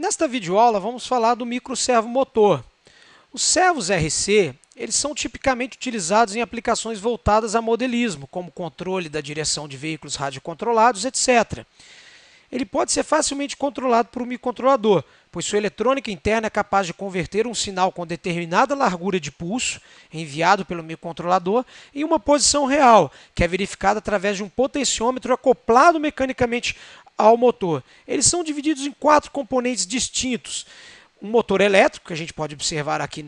Nesta videoaula vamos falar do microservomotor. Os servos RC, eles são tipicamente utilizados em aplicações voltadas a modelismo, como controle da direção de veículos radiocontrolados, etc. Ele pode ser facilmente controlado por um microcontrolador, pois sua eletrônica interna é capaz de converter um sinal com determinada largura de pulso, enviado pelo microcontrolador, em uma posição real, que é verificada através de um potenciômetro acoplado mecanicamente ao motor. Eles são divididos em 4 componentes distintos. Um motor elétrico, que a gente pode observar aqui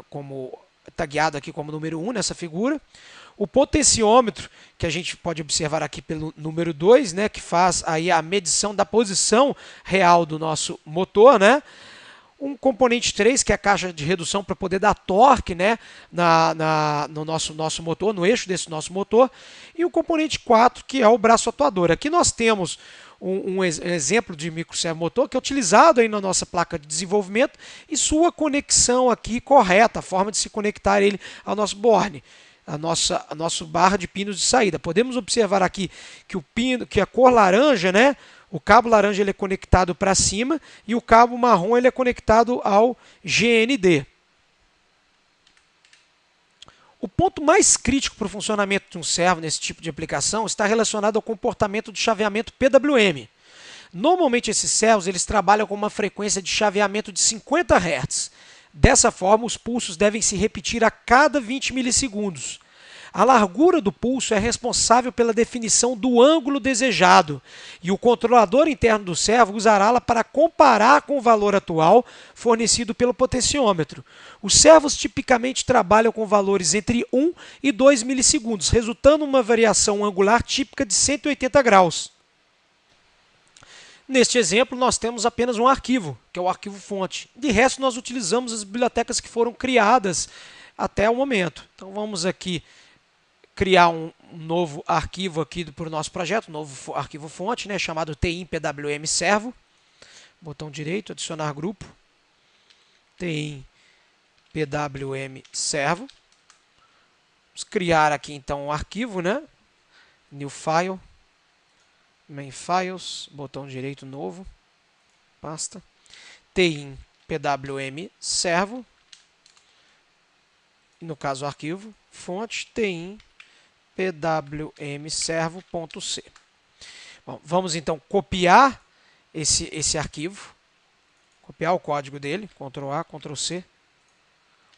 como tagueado aqui como número 1 nessa figura. O potenciômetro, que a gente pode observar aqui pelo número 2, né, que faz aí a medição da posição real do nosso motor, né? Um componente 3, que é a caixa de redução para poder dar torque, né, no nosso motor, no eixo desse nosso motor. E o componente 4, que é o braço atuador. Aqui nós temos um exemplo de microservomotor que é utilizado aí na nossa placa de desenvolvimento e sua conexão aqui correta, a forma de se conectar ele ao nosso board. A nossa barra de pinos de saída. Podemos observar aqui que a cor laranja, né? O cabo laranja ele é conectado para cima e o cabo marrom ele é conectado ao GND. O ponto mais crítico para o funcionamento de um servo nesse tipo de aplicação está relacionado ao comportamento de chaveamento PWM. Normalmente esses servos eles trabalham com uma frequência de chaveamento de 50 Hz. Dessa forma, os pulsos devem se repetir a cada 20 milissegundos. A largura do pulso é responsável pela definição do ângulo desejado e o controlador interno do servo usará-la para comparar com o valor atual fornecido pelo potenciômetro. Os servos tipicamente trabalham com valores entre 1 e 2 milissegundos, resultando em uma variação angular típica de 180 graus. Neste exemplo, nós temos apenas um arquivo, que é o arquivo fonte. De resto, nós utilizamos as bibliotecas que foram criadas até o momento. Então, vamos aqui criar um novo arquivo aqui para o nosso projeto, um novo arquivo fonte, né, chamado TIM PWM Servo. Botão direito, adicionar grupo. TIM PWM Servo. Vamos criar aqui, então, um arquivo, né? New File. Main Files, botão direito novo, pasta, TIM PWM Servo, no caso o arquivo, fonte TIM PWM Servo.c. Bom, vamos então copiar esse arquivo, copiar o código dele, Ctrl A, Ctrl C,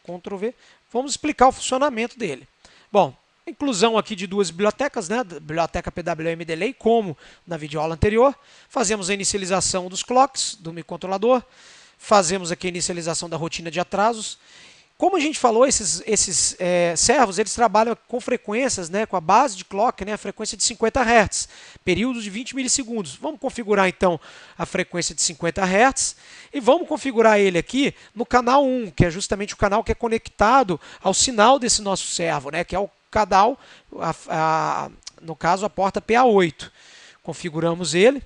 Ctrl V. Vamos explicar o funcionamento dele. Bom, inclusão aqui de 2 bibliotecas, né? Biblioteca PWM Delay, como na videoaula anterior. Fazemos a inicialização dos clocks do microcontrolador. Fazemos aqui a inicialização da rotina de atrasos. Como a gente falou, esses servos eles trabalham com frequências, né, com a base de clock, né, a frequência de 50 Hz, períodos de 20 milissegundos. Vamos configurar então a frequência de 50 Hz e vamos configurar ele aqui no canal 1, que é justamente o canal que é conectado ao sinal desse nosso servo, né, que é o canal, no caso, a porta PA8. Configuramos ele.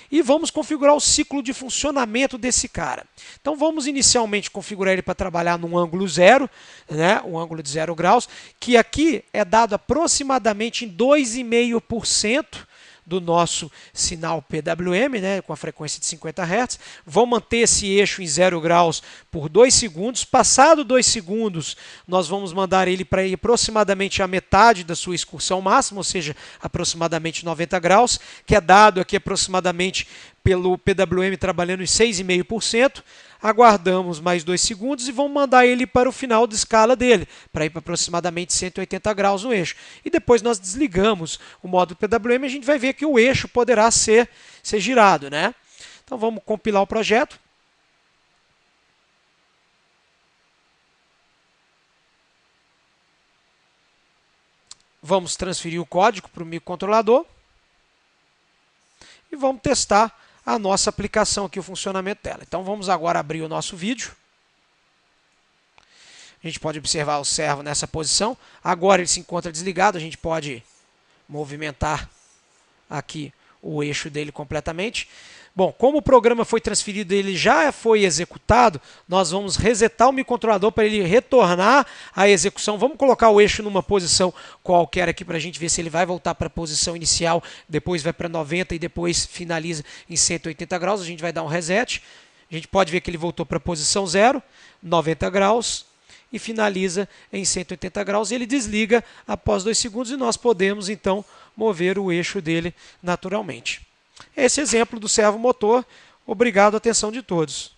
E vamos configurar o ciclo de funcionamento desse cara. Então vamos inicialmente configurar ele para trabalhar num ângulo 0, né, um ângulo de 0 graus, que aqui é dado aproximadamente em 2,5% do nosso sinal PWM, né, com a frequência de 50 Hz. Vamos manter esse eixo em 0 graus por 2 segundos. Passado 2 segundos, nós vamos mandar ele para ir aproximadamente a metade da sua excursão máxima, ou seja, aproximadamente 90 graus, que é dado aqui aproximadamente pelo PWM trabalhando em 6,5%. Aguardamos mais 2 segundos e vamos mandar ele para o final de escala dele, para ir para aproximadamente 180 graus no eixo. E depois nós desligamos o módulo PWM e a gente vai ver que o eixo poderá ser girado, né? Então vamos compilar o projeto. Vamos transferir o código para o microcontrolador e vamos testar a nossa aplicação aqui, o funcionamento dela. Então vamos agora abrir o nosso vídeo. A gente pode observar o servo nessa posição. Agora ele se encontra desligado, a gente pode movimentar aqui o eixo dele completamente. Bom, como o programa foi transferido e ele já foi executado, nós vamos resetar o microcontrolador para ele retornar à execução. Vamos colocar o eixo numa posição qualquer aqui para a gente ver se ele vai voltar para a posição inicial, depois vai para 90 e depois finaliza em 180 graus. A gente vai dar um reset. A gente pode ver que ele voltou para a posição 0, 90 graus, e finaliza em 180 graus. E ele desliga após 2 segundos e nós podemos, então, mover o eixo dele naturalmente. Esse exemplo do servo motor. Obrigado, atenção de todos.